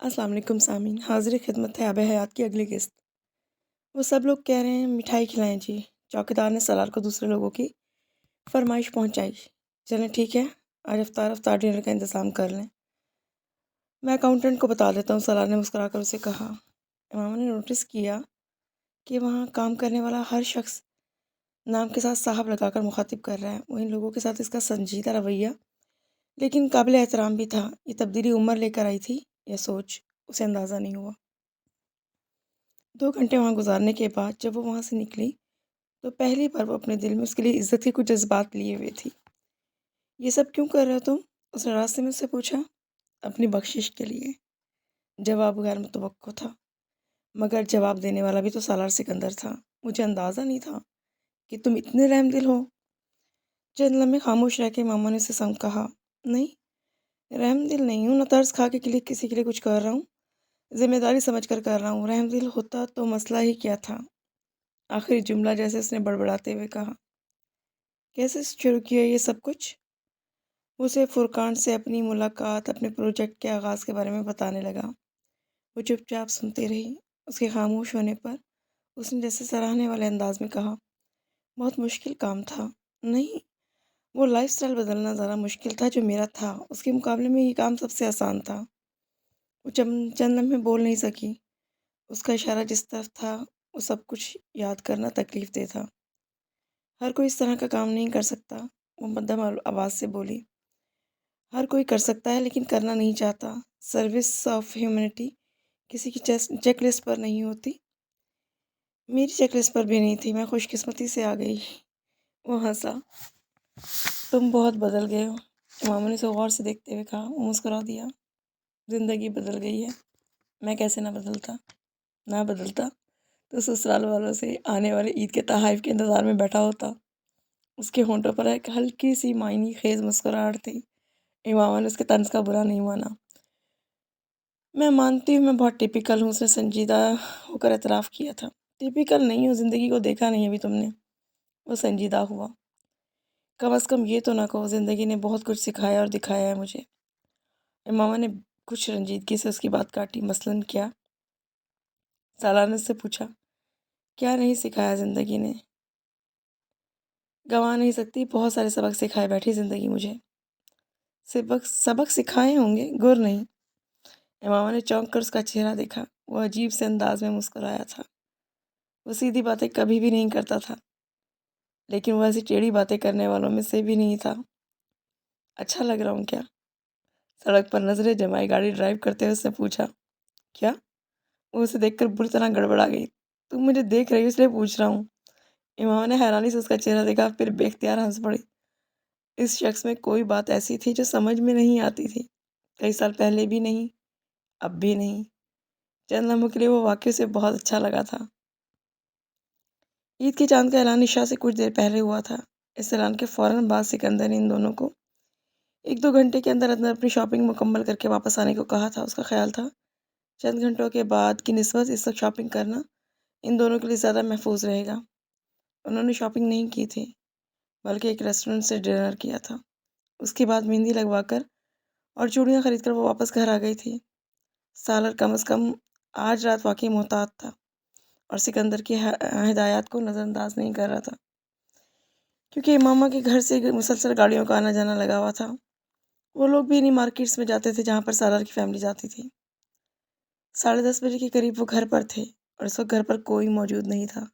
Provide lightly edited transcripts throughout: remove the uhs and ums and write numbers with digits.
السلام علیکم سامعین، حاضر خدمت ہے آب حیات کی اگلی قسط۔ وہ سب لوگ کہہ رہے ہیں مٹھائی کھلائیں جی۔ چوکیدار نے سالار کو دوسرے لوگوں کی فرمائش پہنچائی۔ چلیں ٹھیک ہے، آج افطار ڈنر کا انتظام کر لیں۔ میں اکاؤنٹنٹ کو بتا دیتا ہوں، سالار نے مسکرا کر اسے کہا۔ امام نے نوٹس کیا کہ وہاں کام کرنے والا ہر شخص نام کے ساتھ صاحب لگا کر مخاطب کر رہا ہے۔ وہ ان لوگوں کے ساتھ اس کا سنجیدہ رویہ لیکن قابل احترام بھی تھا۔ یہ تبدیلی عمر لے کر آئی تھی یا سوچ، اسے اندازہ نہیں ہوا۔ 2 گھنٹے وہاں گزارنے کے بعد جب وہ وہاں سے نکلی تو پہلی بار وہ اپنے دل میں اس کے لیے عزت کے کچھ جذبات لیے ہوئے تھی۔ یہ سب کیوں کر رہے ہو تم؟ اس نے راستے میں اس سے پوچھا۔ اپنی بخشش کے لیے، جواب غیر متوقع تھا، مگر جواب دینے والا بھی تو سالار سکندر تھا۔ مجھے اندازہ نہیں تھا کہ تم اتنے رحم دل ہو۔ چند لمحے خاموش رہ کے ماما نے اسے سنگ کہا، نہیں، رحم دل نہیں ہوں، نہ ترس کھا کے کسی کے لیے کچھ کر رہا ہوں، ذمہ داری سمجھ کر رہا ہوں۔ رحم دل ہوتا تو مسئلہ ہی کیا تھا؟ آخری جملہ جیسے اس نے بڑبڑاتے ہوئے کہا۔ کیسے شروع کیا یہ سب کچھ؟ اسے فرقان سے اپنی ملاقات، اپنے پروجیکٹ کے آغاز کے بارے میں بتانے لگا۔ وہ چپ چاپ سنتی رہی۔ اس کے خاموش ہونے پر اس نے جیسے سراہنے والے انداز میں کہا، بہت مشکل کام تھا۔ نہیں، وہ لائف سٹائل بدلنا زیادہ مشکل تھا جو میرا تھا، اس کے مقابلے میں یہ کام سب سے آسان تھا۔ وہ چند لمحے بول نہیں سکی۔ اس کا اشارہ جس طرف تھا وہ سب کچھ یاد کرنا تکلیف دہ تھا۔ ہر کوئی اس طرح کا کام نہیں کر سکتا، وہ مدھم آواز سے بولی۔ ہر کوئی کر سکتا ہے لیکن کرنا نہیں چاہتا۔ سروس آف ہیومینٹی کسی کی چیک لسٹ پر نہیں ہوتی۔ میری چیک لسٹ پر بھی نہیں تھی، میں خوش قسمتی سے آ گئی۔ وہ ہنسا۔ تم بہت بدل گئے ہو، امام نے اسے غور سے دیکھتے ہوئے کہا۔ وہ مسکرا دیا۔ زندگی بدل گئی ہے، میں کیسے نہ بدلتا تو سسرال والوں سے آنے والے عید کے تحائف کے انتظار میں بیٹھا ہوتا۔ اس کے ہونٹوں پر ایک ہلکی سی معنی خیز مسکراہٹ تھی۔ امامہ نے اس کے طنز کا برا نہیں مانا۔ میں مانتی ہوں میں بہت ٹپیکل ہوں، اس نے سنجیدہ ہو کر اعتراف کیا تھا۔ ٹپیکل نہیں ہوں، زندگی کو دیکھا نہیں ابھی تم نے۔ وہ سنجیدہ ہوا۔ کم از کم یہ تو نہ کہو زندگی نے بہت کچھ سکھایا اور دکھایا ہے مجھے۔ امامہ نے کچھ رنجیدگی سے اس کی بات کاٹی۔ مثلاً کیا؟ سالار نے اس سے پوچھا۔ کیا نہیں سکھایا زندگی نے؟ گنوا نہیں سکتی، بہت سارے سبق سکھائے بیٹھی زندگی مجھے۔ سبق سکھائے ہوں گے، گر نہیں۔ امامہ نے چونک کر اس کا چہرہ دیکھا۔ وہ عجیب سے انداز میں مسکرایا تھا۔ وہ سیدھی باتیں کبھی بھی نہیں کرتا تھا، لیکن وہ ایسی ٹیڑھی باتیں کرنے والوں میں سے بھی نہیں تھا۔ اچھا لگ رہا ہوں کیا؟ سڑک پر نظریں جمائے گاڑی ڈرائیو کرتے ہوئے اس نے پوچھا۔ کیا؟ وہ اسے دیکھ کر بری طرح گڑبڑا گئی۔ تم مجھے دیکھ رہی ہو اس لیے پوچھ رہا ہوں۔ امامہ نے حیرانی سے اس کا چہرہ دیکھا، پھر بے اختیار ہنس پڑی۔ اس شخص میں کوئی بات ایسی تھی جو سمجھ میں نہیں آتی تھی۔ کئی سال پہلے بھی نہیں، اب بھی نہیں۔ چند لمحوں کے لیے وہ واقعی اسے بہت اچھا لگا تھا۔ عید کے چاند کا اعلان عشاء سے کچھ دیر پہلے ہوا تھا۔ اس اعلان کے فوراً بعد سکندر نے ان دونوں کو 1-2 گھنٹے کے اندر اپنی شاپنگ مکمل کر کے واپس آنے کو کہا تھا۔ اس کا خیال تھا چند گھنٹوں کے بعد کی نسبت اس وقت شاپنگ کرنا ان دونوں کے لیے زیادہ محفوظ رہے گا۔ انہوں نے شاپنگ نہیں کی تھی، بلکہ ایک ریسٹورنٹ سے ڈنر کیا تھا۔ اس کے بعد مہندی لگوا کر اور چوڑیاں خرید کر وہ واپس گھر آ گئی تھی۔ سالار کم از کم آج رات واقعی محتاط تھا اور سکندر کی ہدایات کو نظر انداز نہیں کر رہا تھا، کیونکہ امامہ کے گھر سے مسلسل گاڑیوں کا آنا جانا لگا ہوا تھا۔ وہ لوگ بھی انہی مارکیٹس میں جاتے تھے جہاں پر سالار کی فیملی جاتی تھی۔ 10:30 بجے کے قریب وہ گھر پر تھے اور اس وقت گھر پر کوئی موجود نہیں تھا۔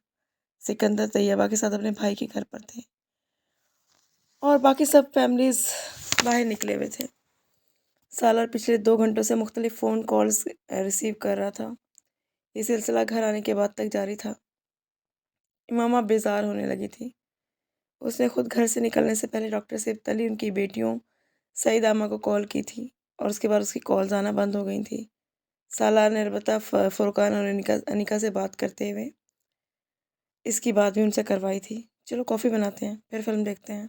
سکندر طیبہ کے ساتھ اپنے بھائی کے گھر پر تھے اور باقی سب فیملیز باہر نکلے ہوئے تھے۔ سالار پچھلے 2 گھنٹوں سے مختلف فون کالز ریسیو کر رہا تھا۔ یہ سلسلہ گھر آنے کے بعد تک جاری تھا۔ امامہ بیزار ہونے لگی تھی۔ اس نے خود گھر سے نکلنے سے پہلے ڈاکٹر صفت علی، ان کی بیٹیوں سعید اماں کو کال کی تھی اور اس کے بعد اس کی کالز آنا بند ہو گئی تھیں۔ سالار نے البتہ فرقان اور انیکا سے بات کرتے ہوئے اس کی بات بھی ان سے کروائی تھی۔ چلو کافی بناتے ہیں، پھر فلم دیکھتے ہیں۔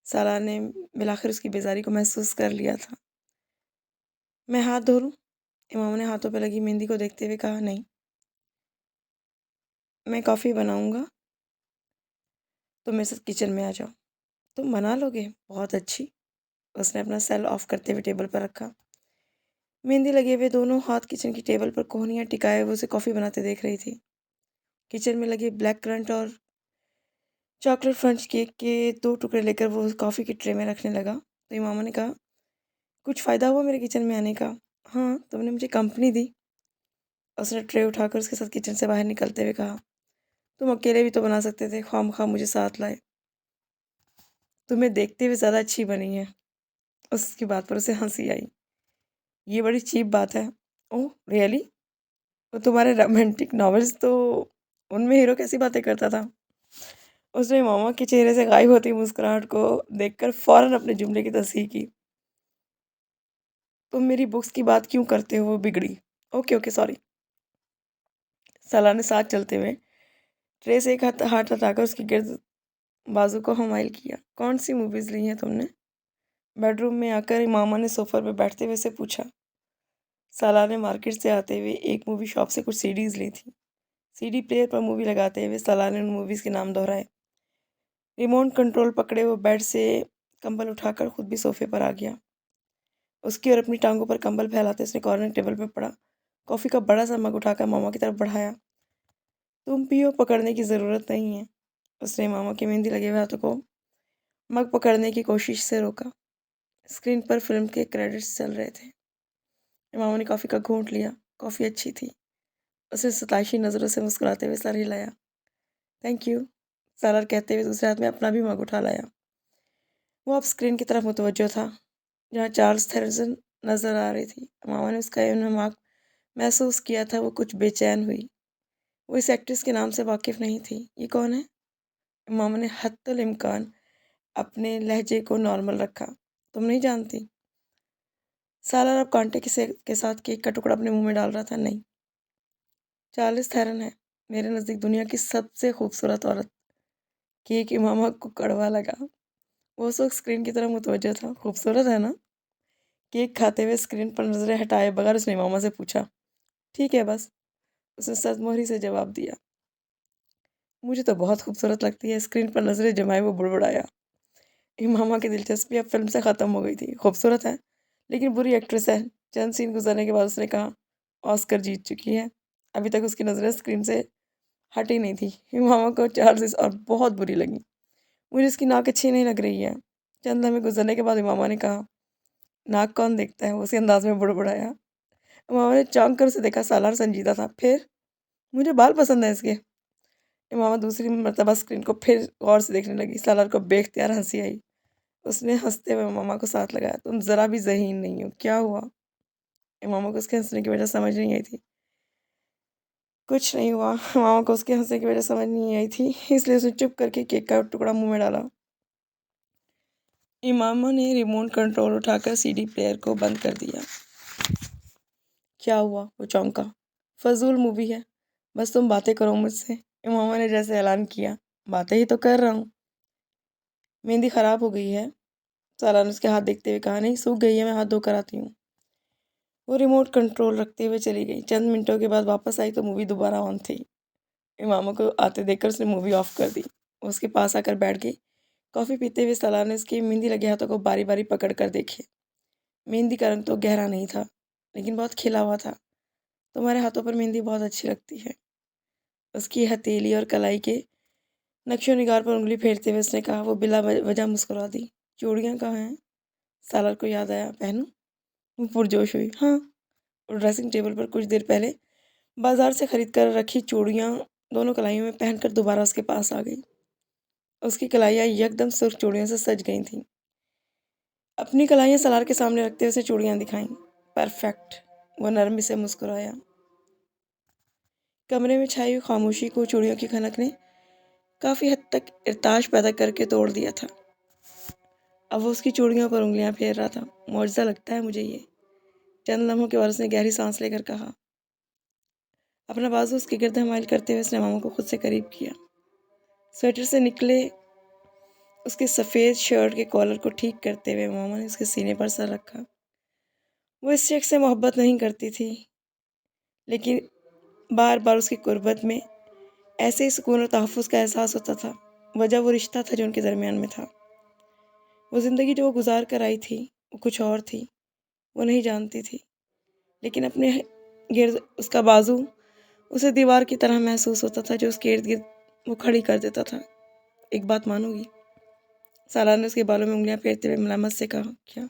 سالار نے بالآخر اس کی بیزاری کو محسوس کر لیا تھا۔ میں ہاتھ دھو لوں؟ امامہ نے ہاتھوں پہ لگی مہندی کو دیکھتے ہوئے کہا۔ نہیں، میں کافی بناؤں گا، تم میرے ساتھ کچن میں آ جاؤ۔ تم بنا لو گے؟ بہت اچھی۔ اس نے اپنا سیل آف کرتے ہوئے ٹیبل پر رکھا۔ مہندی لگے ہوئے دونوں ہاتھ کچن کی ٹیبل پر کوہنیاں ٹکائے وہ اسے کافی بناتے دیکھ رہی تھی۔ کچن میں لگے بلیک کرنٹ اور چاکلیٹ فرنچ کیک کے 2 ٹکڑے لے کر وہ کافی کی ٹرے میں رکھنے لگا تو امامہ نے کہا، کچھ فائدہ ہوا میرے کچن میں آنے کا؟ ہاں، تم نے مجھے کمپنی دی۔ اس نے ٹرے اٹھا کر اس کے ساتھ کچن سے باہر نکلتے ہوئے کہا، تم اکیلے بھی تو بنا سکتے تھے، خواہ مخواہ مجھے ساتھ لائے۔ تمہیں دیکھتے ہوئے زیادہ اچھی بنی ہے۔ اس کی بات پر اسے ہنسی آئی۔ یہ بڑی چیپ بات ہے۔ اوہ ریئلی؟ وہ تمہارے رومانٹک ناولز تو ان میں ہیرو کیسی باتیں کرتا تھا؟ اس نے ماما کے چہرے سے غائب ہوتی مسکراہٹ کو دیکھ کر فوراً اپنے جملے کی تصحیح کی۔ تم میری بکس کی بات کیوں کرتے ہو؟ وہ بگڑی۔ Okay sorry. سالہ نے ساتھ چلتے ہوئے ٹرے سے ایک ہاتھ ہٹا کر اس کے گرد بازو کو حمائل کیا۔ کون سی موویز لی ہیں تم نے؟ بیڈ روم میں آ کر امامہ نے صوفہ پہ بیٹھتے ہوئے سے پوچھا۔ سالہ نے مارکیٹ سے آتے ہوئے ایک مووی شاپ سے کچھ CDs لی تھی۔ CD پلیئر پر مووی لگاتے ہوئے سالہ نے ان موویز کے نام دہرائے۔ ریموٹ کنٹرول پکڑے وہ بیڈ سے کمبل اٹھا کر خود بھی صوفے پر آ گیا۔ اس کی اور اپنی ٹانگوں پر کمبل پھیلاتے اس نے کارنر ٹیبل پہ پڑا کافی کا بڑا سا مگ اٹھا کر ماما کی طرف بڑھایا۔ تم پیو، پکڑنے کی ضرورت نہیں ہے۔ اس نے ماما کے مہندی لگے ہوئے ہاتھوں کو مگ پکڑنے کی کوشش سے روکا۔ اسکرین پر فلم کے کریڈٹس چل رہے تھے۔ ماما نے کافی کا گھونٹ لیا۔ کافی اچھی تھی۔ اس نے ستائشی نظروں سے مسکراتے ہوئے سر ہلایا۔ تھینک یو، سالار کہتے ہوئے دوسرے ہاتھ میں اپنا بھی مگ اٹھا لایا۔ وہ اب اسکرین کی طرف متوجہ تھا جہاں چارلس تھیرزن نظر آ رہی تھی۔ ماما نے اس کا انہماک محسوس کیا تھا۔ وہ کچھ بے چین ہوئی۔ وہ اس ایکٹریس کے نام سے واقف نہیں تھی۔ یہ کون ہے؟ ماما نے حتی الامکان اپنے لہجے کو نارمل رکھا۔ تم نہیں جانتی؟ سالار اب کانٹے کے ساتھ کیک کا ٹکڑا اپنے منہ میں ڈال رہا تھا۔ نہیں، چارلس تھیرن ہے میرے نزدیک دنیا کی سب سے خوبصورت عورت۔ کیک امامہ کو کڑوا لگا۔ وہ اس وقت اسکرین کی طرف متوجہ تھا۔ خوبصورت ہے نا؟ کیک کھاتے ہوئے اسکرین پر نظریں ہٹائے بغیر اس نے امامہ سے پوچھا۔ ٹھیک ہے بس، اس نے سرد مہری سے جواب دیا۔ مجھے تو بہت خوبصورت لگتی ہے۔ اسکرین پر نظریں جمائے وہ بڑبڑایا۔ امامہ کی دلچسپی اب فلم سے ختم ہو گئی تھی۔ خوبصورت ہے لیکن بری ایکٹریس ہے۔ چند سین گزرنے کے بعد اس نے کہا، آسکر جیت چکی ہے۔ ابھی تک اس کی نظریں اسکرین سے ہٹی نہیں تھی۔ امامہ کو چارلس اور بہت بری لگی۔ مجھے اس کی ناک اچھی نہیں لگ رہی ہے۔ چند لمحے گزرنے کے بعد امامہ نے کہا، ناک کون دیکھتا ہے؟ وہ اسی انداز میں بڑبڑایا۔ امامہ نے چونک کر اسے دیکھا۔ سالار سنجیدہ تھا۔ پھر؟ مجھے بال پسند ہیں اس کے۔ امامہ دوسری مرتبہ اسکرین کو پھر غور سے دیکھنے لگی۔ سالار کو بے اختیار ہنسی آئی۔ اس نے ہنستے ہوئے امامہ کو ساتھ لگایا۔ تم ذرا بھی ذہین نہیں ہو، کیا ہوا؟ امامہ کو اس کے ہنسنے کی وجہ سمجھ نہیں آئی تھی۔ کچھ نہیں ہوا۔ امامہ کو اس کے ہنسنے کی وجہ سمجھ نہیں آئی تھی، اس لیے اس نے چپ کر کے کیک کا ٹکڑا منہ میں ڈالا۔ امامہ نے ریموٹ کنٹرول اٹھا کر CD پلیئر کو بند کر دیا۔ کیا ہوا؟ وہ چونکا۔ فضول مووی ہے، بس تم باتیں کرو مجھ سے۔ امامہ نے جیسے اعلان کیا، باتیں ہی تو کر رہا ہوں۔ مہندی خراب ہو گئی ہے؟ سالار نے اس کے ہاتھ دیکھتے ہوئے کہا۔ نہیں، سوکھ گئی ہے، میں ہاتھ دھو کر آتی ہوں۔ وہ ریموٹ کنٹرول رکھتے ہوئے چلی گئی۔ چند منٹوں کے بعد واپس آئی تو مووی دوبارہ آن تھی۔ امامہ کو آتے دیکھ کر اس نے مووی آف کر دی۔ وہ اس کے پاس آ کر بیٹھ گئی۔ کافی پیتے ہوئے سالار نے اس کی مہندی لگے ہاتھوں کو باری باری پکڑ کر دیکھے۔ مہندی کا رنگ تو گہرا نہیں تھا لیکن بہت کھلا ہوا تھا۔ تمہارے ہاتھوں پر مہندی بہت اچھی لگتی ہے۔ اس کی ہتھیلی اور کلائی کے نقش و نگار پر انگلی پھیرتے ہوئے اس نے کہا۔ وہ بلا وجہ مسکرا دی۔ چوڑیاں کہاں ہیں؟ سالار کو یاد آیا۔ پہنوں؟ وہ پرجوش ہوئی۔ ہاں۔ اور ڈریسنگ ٹیبل پر کچھ دیر پہلے بازار سے خرید کر رکھی چوڑیاں دونوں کلائیوں میں پہن کر دوبارہ اس کے پاس آ گئی۔ اس کی کلائیاں یکدم سرخ چوڑیوں سے سج گئی تھیں۔ اپنی کلائیاں سالار کے سامنے رکھتے ہوئے اسے چوڑیاں دکھائیں۔ پرفیکٹ، وہ نرمی سے مسکرایا۔ کمرے میں چھائی ہوئی خاموشی کو چوڑیوں کی کھنک نے کافی حد تک ارتعاش پیدا کر کے توڑ دیا تھا۔ اب وہ اس کی چوڑیوں پر انگلیاں پھیر رہا تھا۔ معجزہ لگتا ہے مجھے یہ۔ چند لمحوں کے بعد اس نے گہری سانس لے کر کہا۔ اپنا بازو اس کے گرد حمائل کرتے ہوئے اس نے ماما کو خود سے قریب کیا۔ سویٹر سے نکلے اس کے سفید شرٹ کے کالر کو ٹھیک کرتے ہوئے ماما نے اس کے سینے پر سر رکھا۔ وہ اس شخص سے محبت نہیں کرتی تھی لیکن بار بار اس کی قربت میں ایسے ہی سکون اور تحفظ کا احساس ہوتا تھا۔ وجہ وہ رشتہ تھا جو ان کے درمیان میں تھا۔ وہ زندگی جو وہ گزار کر آئی تھی وہ کچھ اور تھی۔ وہ نہیں جانتی تھی لیکن اپنے گرد اس کا بازو اسے دیوار کی طرح محسوس ہوتا تھا جو اس کے ارد گرد وہ کھڑی کر دیتا تھا۔ ایک بات مانو گی؟ سالار نے اس کے بالوں میں انگلیاں پھیرتے ہوئے ملامت سے کہا۔ کیا؟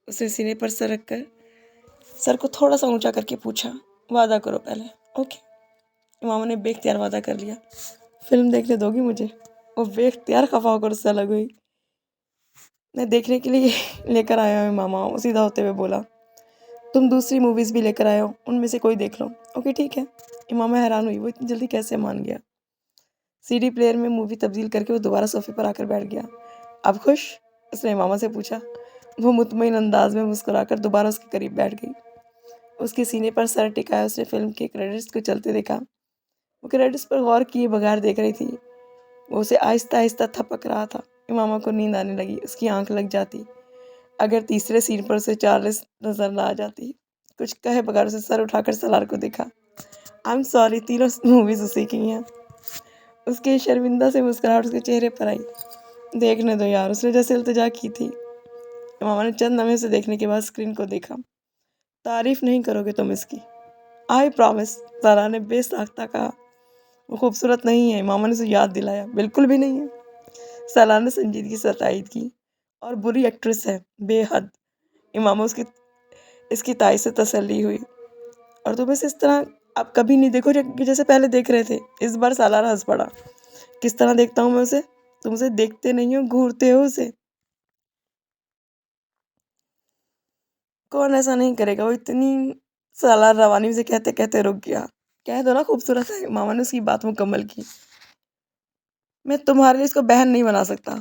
اس نے سینے پر سر رکھ کر سر کو تھوڑا سا اونچا کر کے پوچھا۔ وعدہ کرو پہلے۔ اوکے۔ امامہ نے بے اختیار وعدہ کر لیا۔ فلم دیکھنے دو گی مجھے؟ وہ بے اختیار خفا ہو کر اس سے الگ ہوئی۔ میں دیکھنے کے لیے لے کر آیا ہوں امامہ، وہ سیدھا ہوتے ہوئے بولا۔ تم دوسری موویز بھی لے کر آئے ہو، ان میں سے کوئی دیکھ لو۔ اوکے ٹھیک ہے۔ امامہ حیران ہوئی، وہ اتنی جلدی کیسے مان گیا؟ سی ڈی پلیئر میں مووی تبدیل کر کے وہ دوبارہ صوفے پر آ کر بیٹھ گیا۔ اب خوش؟ اس نے امامہ سے پوچھا۔ وہ مطمئن انداز میں مسکرا کر دوبارہ اس کے قریب بیٹھ گئی۔ اس کے سینے پر سر ٹکایا اس نے فلم کے کریڈٹس کو چلتے دیکھا۔ وہ کریڈٹس پر غور کیے بغیر دیکھ رہی تھی۔ وہ اسے آہستہ آہستہ تھپک رہا تھا۔ امامہ کو نیند آنے لگی، اس کی آنکھ لگ جاتی اگر تیسرے سین پر اسے چارلس نظر نہ آ جاتی۔ کچھ کہے بغیر اسے سر اٹھا کر سالار کو دیکھا۔ I'm sorry، تینوں موویز اسی کی ہیں۔ اس کے شرمندہ سے مسکراہٹ اس کے چہرے پر آئی۔ دیکھنے دو یار، اس نے جیسے التجا کی تھی۔ امامہ نے چند لمحے سے دیکھنے کے بعد اسکرین کو دیکھا۔ تعریف نہیں کرو گے تم اس کی؟ آئی پرامس، سالار نے بے ساختہ کہا۔ وہ خوبصورت نہیں ہے، امامہ نے اسے یاد دلایا۔ بالکل بھی نہیں ہے، سالار نے سنجیدگی سے تائید کی۔ اور بری ایکٹریس ہے، بے حد۔ امامہ اس کی تائید سے تسلی ہوئی۔ اور تم اسے اس طرح اب کبھی نہیں دیکھو جیسے پہلے دیکھ رہے تھے۔ اس بار سالار ہنس پڑا۔ کس طرح دیکھتا ہوں میں اسے؟ تم اسے دیکھتے نہیں ہو، گھورتے ہو اسے۔ کون ایسا نہیں کرے گا؟ وہ اتنی سالار روانی سے کہتے کہتے رک گیا۔ کہہ دو نا خوبصورت ہے، امامہ نے اس کی بات مکمل کی۔ میں تمہارے لیے اس کو بہن نہیں بنا سکتا۔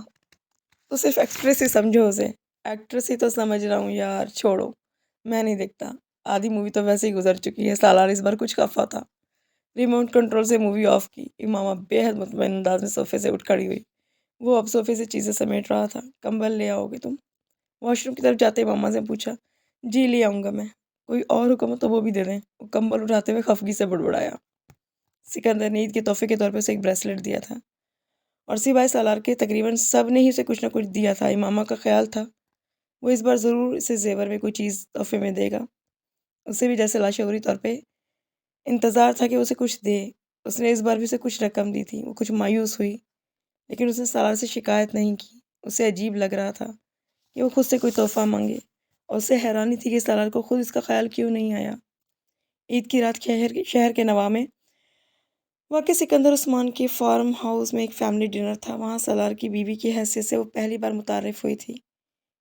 تو صرف ایکٹریس ہی سمجھو اسے۔ ایکٹریس ہی تو سمجھ رہا ہوں یار، چھوڑو، میں نہیں دیکھتا۔ آدھی مووی تو ویسے ہی گزر چکی ہے۔ سالار اس بار کچھ خفا تھا۔ ریموٹ کنٹرول سے مووی آف کی۔ امامہ بے حد مطمئن انداز میں صوفے سے اٹھ کھڑی ہوئی۔ وہ اب صوفے سے چیزیں سمیٹ رہا تھا۔ کمبل لے آؤ گے تم؟ واش روم کی طرف جاتے امامہ سے پوچھا۔ جی لے آؤں گا میں۔ کوئی اور حکم ہو تو وہ بھی دے دیں۔ وہ کمبل اٹھاتے ہوئے خفگی سے بڑبڑایا۔ سکندر نے عید کے تحفے کے طور پہ اسے ایک بریسلٹ دیا تھا، اور سوائے سالار کے تقریباً سب نے ہی اسے کچھ نہ کچھ دیا تھا۔ امامہ کا خیال تھا وہ اس بار ضرور اسے زیور میں کوئی چیز تحفے میں دے گا۔ اسے بھی جیسے لاشعوری طور پہ انتظار تھا کہ اسے کچھ دے۔ اس نے اس بار بھی اسے کچھ رقم دی تھی۔ وہ کچھ مایوس ہوئی، لیکن اس نے سالار سے شکایت نہیں کی۔ اسے عجیب لگ رہا تھا کہ وہ خود سے کوئی تحفہ مانگے، اور اسے حیرانی تھی کہ سالار کو خود اس کا خیال کیوں نہیں آیا۔ عید کی رات شہر کے نواح میں واقع سکندر عثمان کے فارم ہاؤس میں ایک فیملی ڈنر تھا۔ وہاں سالار کی بیوی کی حیثیت سے وہ پہلی بار متعارف ہوئی تھی۔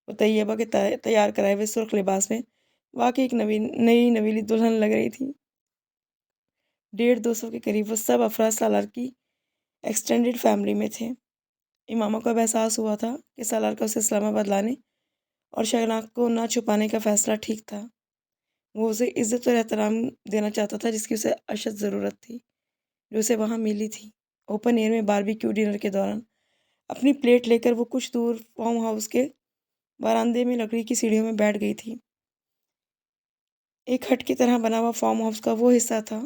وہ طیبہ کے تیار کرائے ہوئے سرخ لباس میں واقعی ایک نئی نویلی دلہن لگ رہی تھی۔ 150 کے قریب وہ سب افراد سالار کی ایکسٹینڈڈ فیملی میں تھے۔ امامہ کو اب احساس ہوا تھا کہ سالار کا اسے اسلام آباد لانے اور شناخت کو نہ چھپانے کا فیصلہ ٹھیک تھا۔ وہ اسے عزت اور احترام دینا چاہتا تھا جس کی اسے اشد ضرورت تھی، جو اسے وہاں ملی تھی۔ اوپن ایئر میں باربیکیو ڈنر کے دوران اپنی پلیٹ لے کر وہ کچھ دور فارم ہاؤس کے برآمدے میں لکڑی کی سیڑھیوں میں بیٹھ گئی تھی۔ ایک ہٹ کی طرح بنا ہوا فارم ہاؤس کا وہ حصہ تھا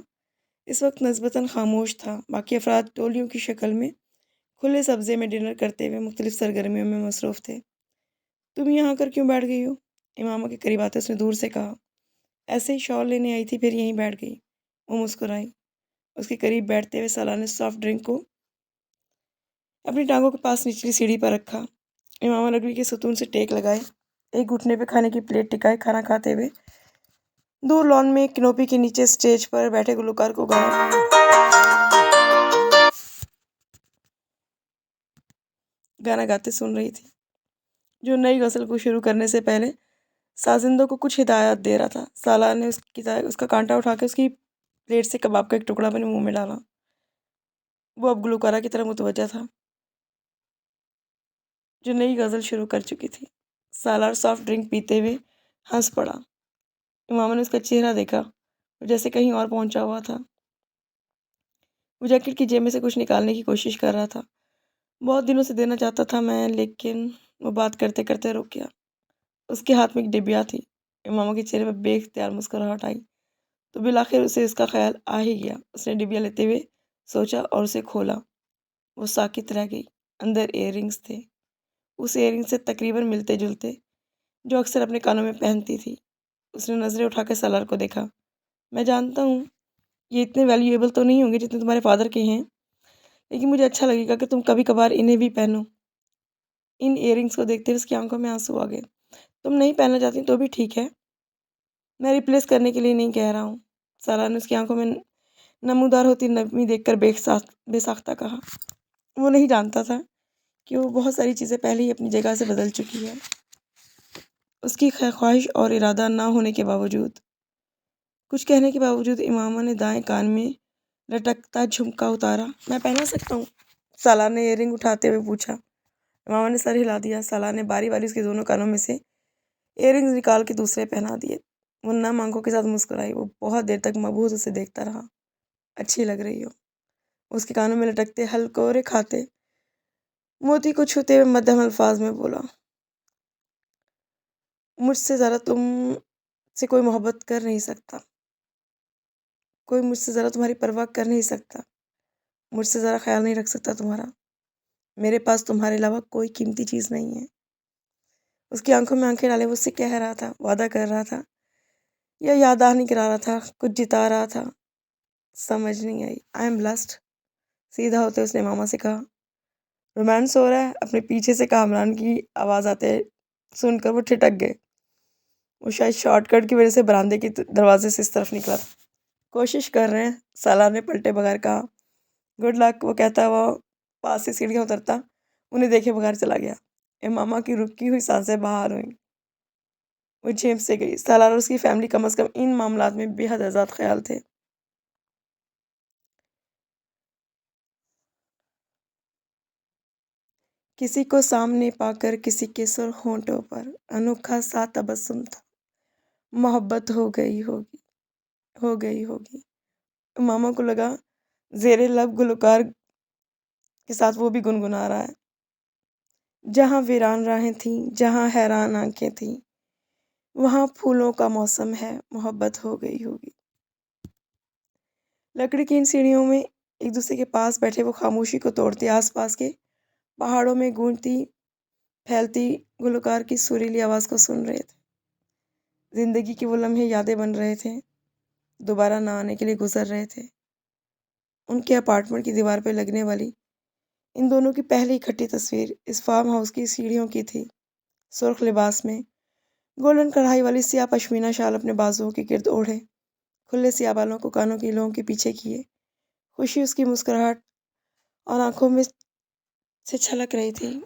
اس وقت نسبتاً خاموش تھا۔ باقی افراد ٹولیوں کی شکل میں کھلے سبزے میں ڈنر کرتے ہوئے مختلف سرگرمیوں میں مصروف تھے۔ تم یہاں آ کر کیوں بیٹھ گئی ہو؟ امامہ کے قریب آتے اس نے دور سے کہا۔ ایسے ہی شال لینے آئی تھی، پھر یہیں بیٹھ گئی۔ وہ مسکرائی۔ اس کے قریب بیٹھتے ہوئے سالار نے سافٹ ڈرنک کو اپنی ٹانگوں کے پاس نچلی سیڑھی پر رکھا۔ امامہ لکڑی کے ستون سے ٹیک لگائے، ایک گھٹنے پہ کھانے کی پلیٹ ٹکائے کھانا کھاتے ہوئے دور لان میں کنوپی کے نیچے سٹیج پر بیٹھے گلوکار کو گانا گاتے سن رہی تھی، جو نئی غزل کو شروع کرنے سے پہلے سازندوں کو کچھ ہدایات دے رہا تھا۔ سالار نے اس کا کانٹا اٹھا کے اس کی پلیٹ سے کباب کا ایک ٹکڑا اپنے منہ میں ڈالا۔ وہ اب گلوکارہ کی طرف متوجہ تھا جو نئی غزل شروع کر چکی تھی۔ سالار سافٹ ڈرنک پیتے ہوئے ہنس پڑا۔ امامہ نے اس کا چہرہ دیکھا، وہ جیسے کہیں اور پہنچا ہوا تھا۔ وہ جیکٹ کی جیب میں سے کچھ نکالنے کی کوشش کر رہا تھا۔ بہت دنوں سے دینا چاہتا تھا میں، لیکن وہ بات کرتے کرتے رک گیا۔ اس کے ہاتھ میں ایک ڈبیا تھی۔ امامہ کے چہرے پر بے اختیار مسکراہٹ آئی تو بالآخر اسے اس کا خیال آ ہی گیا۔ اس نے ڈبیا لیتے ہوئے سوچا اور اسے کھولا۔ وہ ساکت رہ گئی۔ اندر ایئر رنگز تھے، اس ایئر رنگ سے تقریباً ملتے جلتے جو اکثر اپنے کانوں میں پہنتی تھی۔ اس نے نظریں اٹھا کر سالار کو دیکھا۔ میں جانتا ہوں یہ اتنے ویلیویبل تو نہیں ہوں گے جتنے تمہارے فادر کے ہیں، لیکن مجھے اچھا لگے گا کہ تم کبھی کبھار انہیں بھی پہنو۔ ان ایئر رنگس کو دیکھتے ہوئے اس کی آنکھوں میں آنسو آ گئے۔ تم نہیں پہننا چاہتی تو بھی ٹھیک ہے، میں ریپلیس کرنے کے لیے نہیں کہہ رہا ہوں، سالار نے اس کی آنکھوں میں نمودار ہوتی نرمی دیکھ کر بے ساختہ کہا۔ وہ نہیں جانتا تھا کہ وہ بہت ساری چیزیں پہلے ہی اپنی جگہ سے بدل چکی ہے۔ اس کی خواہش اور ارادہ نہ ہونے کے باوجود، کچھ کہنے کے باوجود امامہ نے دائیں کان میں لٹکتا جھمکا اتارا۔ میں پہنا سکتا ہوں؟ سالار نے ایئر رنگ اٹھاتے ہوئے پوچھا۔ امامہ نے سر ہلا دیا۔ سالار نے باری باری اس کے دونوں کانوں میں سے ایئر رنگز نکال کے دوسرے پہنا دیے۔ وہ نم آنکھوں کے ساتھ مسکرائی۔ وہ بہت دیر تک مبہوت اسے دیکھتا رہا۔ اچھی لگ رہی ہو، اس کے کانوں میں لٹکتے ہلکورے کھاتے موتی کو چھوتے ہوئے مدھم الفاظ میں بولا۔ مجھ سے زیادہ تم سے کوئی محبت کر نہیں سکتا، کوئی مجھ سے زیادہ تمہاری پرواہ کر نہیں سکتا، مجھ سے زیادہ خیال نہیں رکھ سکتا تمہارا۔ میرے پاس تمہارے علاوہ کوئی قیمتی چیز نہیں ہے۔ اس کی آنکھوں میں آنکھیں ڈالے وہ اس سے کہہ رہا تھا، وعدہ کر رہا تھا، یا یاد دہانی کرا رہا تھا، کچھ جتا رہا تھا، سمجھ نہیں آئی۔ آئی ایم بلسڈ، سیدھا ہوتے اس نے ماما سے کہا۔ رومانس ہو رہا ہے، اپنے پیچھے سے کامران کی آواز آتے سن کر وہ ٹھٹک گئے۔ وہ شاید شارٹ کٹ کی وجہ سے برآمدے کے دروازے سے اس طرف نکلا تھا۔ کوشش کر رہے ہیں، سالار نے پلٹے بغیر کہا۔ گڈ لک، وہ کہتا وہ پاس سے سیڑھیاں اترتا انہیں دیکھے بغیر چلا گیا۔ امامہ کی رکی ہوئی سانسیں باہر ہوئیں۔ وہ جھیپ سے گئی۔ سالار اور اس کی فیملی کم از کم ان معاملات میں بے حد آزاد خیال تھے۔ کسی کو سامنے پا کر کسی کے سرخ ہونٹوں پر انوکھا سا تبسم تھا۔ محبت ہو گئی ہوگی۔ امامہ کو لگا زیر لب گلوکار کے ساتھ وہ بھی گنگنا رہا ہے۔ جہاں ویران راہیں تھیں، جہاں حیران آنکھیں تھیں، وہاں پھولوں کا موسم ہے، محبت ہو گئی ہوگی۔ لکڑی کی ان سیڑھیوں میں ایک دوسرے کے پاس بیٹھے وہ خاموشی کو توڑتے آس پاس کے پہاڑوں میں گونجتی پھیلتی گلوکار کی سریلی آواز کو سن رہے تھے۔ زندگی کے وہ لمحے یادیں بن رہے تھے، دوبارہ نہ آنے کے لیے گزر رہے تھے۔ ان کے اپارٹمنٹ کی دیوار پہ لگنے والی ان دونوں کی پہلی اکٹھی تصویر اس فارم ہاؤس کی سیڑھیوں کی تھی۔ سرخ لباس میں، گولڈن کڑھائی والی سیاہ پشمینہ شال اپنے بازوؤں کے گرد اوڑھے، کھلے سیاہ بالوں کو کانوں کی لوہوں کے پیچھے کیے، خوشی اس کی مسکراہٹ اور آنکھوں میں سے چھلک رہی تھی۔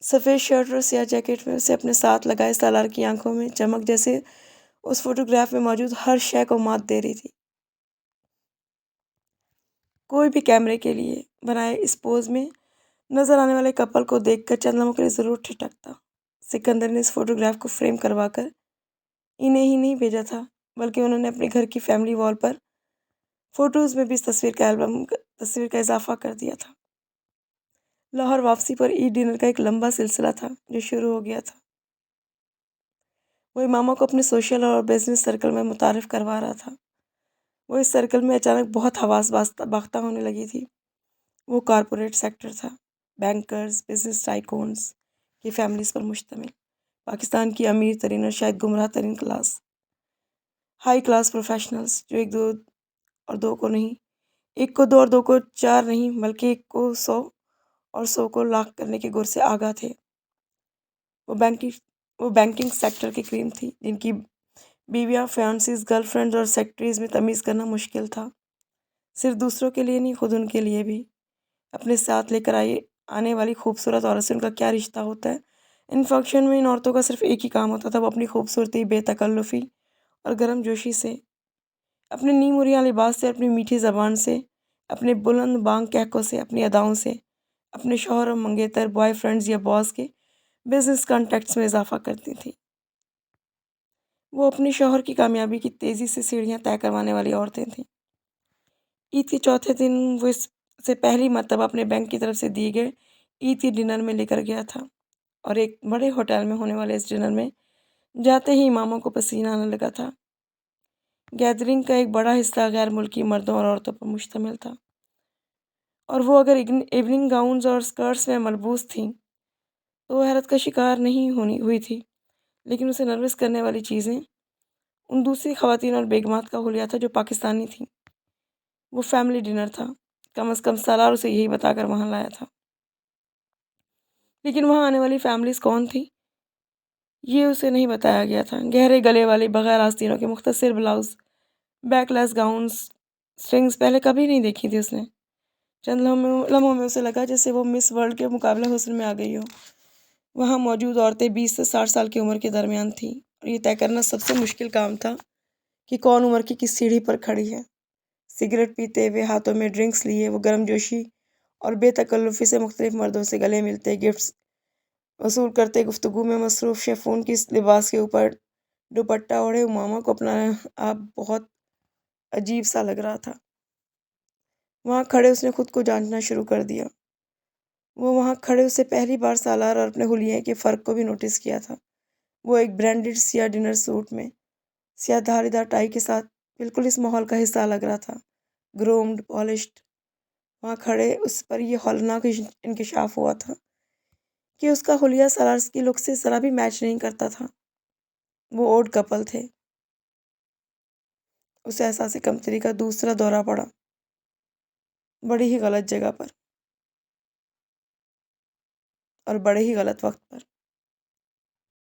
سفید شرٹ اور سیاہ جیکٹ میں اسے اپنے ساتھ لگائے سالار کی آنکھوں میں چمک جیسے اس فوٹوگراف میں موجود ہر شے کو مات دے رہی تھی۔ کوئی بھی کیمرے کے لیے بنائے اس پوز میں نظر آنے والے کپل کو دیکھ کر چند لمحوں کے لیے ضرور ٹھٹکتا۔ سکندر نے اس فوٹوگراف کو فریم کروا کر انہیں ہی نہیں بھیجا تھا، بلکہ انہوں نے اپنے گھر کی فیملی وال پر فوٹوز میں بھی اس تصویر کا اضافہ کر دیا تھا۔ لاہور واپسی پر عید ڈنر کا ایک لمبا سلسلہ تھا جو شروع ہو گیا تھا۔ وہ امامہ کو اپنے سوشل اور بزنس سرکل میں متعارف کروا رہا تھا۔ وہ اس سرکل میں اچانک بہت حواس باختہ ہونے لگی تھی۔ وہ کارپوریٹ سیکٹر تھا، بینکرز، بزنس ٹائکونز کی فیملیز پر مشتمل، پاکستان کی امیر ترین اور شاید گمراہ ترین کلاس، ہائی کلاس پروفیشنلز جو ایک دو اور دو کو نہیں، ایک کو دو اور دو کو چار نہیں، بلکہ ایک کو 100 اور 100 کو لاکھ کرنے کے گر سے آگاہ تھے۔ وہ بینکنگ سیکٹر کی کریم تھی، جن کی بیویاں، فیانسیز، گرل فرینڈز اور سیکرٹریز میں تمیز کرنا مشکل تھا۔ صرف دوسروں کے لیے نہیں، خود ان کے لیے بھی۔ اپنے ساتھ لے کر آنے والی خوبصورت عورت سے ان کا کیا رشتہ ہوتا ہے؟ ان فنکشن میں ان عورتوں کا صرف ایک ہی کام ہوتا تھا، وہ اپنی خوبصورتی، بے تکلفی اور گرم جوشی سے، اپنے نیم اریاں لباس سے، اپنی میٹھی زبان سے، اپنے بلند بانگ کہکوں سے، اپنی اداؤں سے، اپنے شوہر اور منگیتر، بوائے فرینڈز یا باس کے بزنس کانٹیکٹس میں اضافہ کرتی تھیں۔ وہ اپنے شوہر کی کامیابی کی تیزی سے سیڑھیاں طے کروانے والی عورتیں تھیں۔ عید کے چوتھے دن وہ اسے پہلی مرتبہ اپنے بینک کی طرف سے دیے گئے عید کے ڈنر میں لے کر گیا تھا، اور ایک بڑے ہوٹل میں ہونے والے اس ڈنر میں جاتے ہی اماموں کو پسینہ آنے لگا تھا۔ گیدرنگ کا ایک بڑا حصہ غیر ملکی مردوں اور عورتوں پر مشتمل تھا، اور وہ اگر ایوننگ گاؤنز اور اسکرٹس میں ملبوس تھیں تو وہ حیرت کا شکار نہیں ہوئی تھی، لیکن اسے نروس کرنے والی چیزیں ان دوسری خواتین اور بیگمات کا حلیہ تھا جو پاکستانی تھیں۔ وہ فیملی ڈنر تھا، کم از کم سالار اسے یہی بتا کر وہاں لایا تھا، لیکن وہاں آنے والی فیملیز کون تھی یہ اسے نہیں بتایا گیا تھا۔ گہرے گلے والی بغیر آستینوں کے مختصر بلاؤز، بیک لیس گاؤنز، سٹرنگز پہلے کبھی نہیں دیکھی تھی اس نے۔ چند لمحوں میں اسے لگا جیسے وہ مس ورلڈ کے مقابلہ حسن میں آ گئی ہو۔ وہاں موجود عورتیں 20 سے 60 سال کی عمر کے درمیان تھیں، اور یہ طے کرنا سب سے مشکل کام تھا کہ کون عمر کی کس سیڑھی پر کھڑی ہے۔ سگریٹ پیتے ہوئے، ہاتھوں میں ڈرنکس لیے، وہ گرم جوشی اور بے تکلفی سے مختلف مردوں سے گلے ملتے، گفٹس وصول کرتے، گفتگو میں مصروف۔ شیفون کی لباس کے اوپر دوپٹہ اوڑھے امامہ کو اپنا آپ بہت عجیب سا لگ رہا تھا۔ وہاں کھڑے اس نے خود کو جانچنا شروع کر دیا۔ وہ وہاں کھڑے اسے پہلی بار سالار اور اپنے حلیے کے فرق کو بھی نوٹس کیا تھا۔ وہ ایک برانڈڈ سیاہ ڈنر سوٹ میں، سیاہ دھاری دار ٹائی کے ساتھ، بالکل اس ماحول کا حصہ لگ رہا تھا، گرومڈ، پالشڈ۔ وہاں کھڑے اس پر یہ ہولناک انکشاف ہوا تھا کہ اس کا حلیہ سالار کی لک سے ذرا بھی میچ نہیں کرتا تھا۔ وہ اوڈ کپل تھے۔ اسے احساس کمتری کا دوسرا دورہ پڑا، بڑی ہی غلط جگہ پر اور بڑے ہی غلط وقت پر۔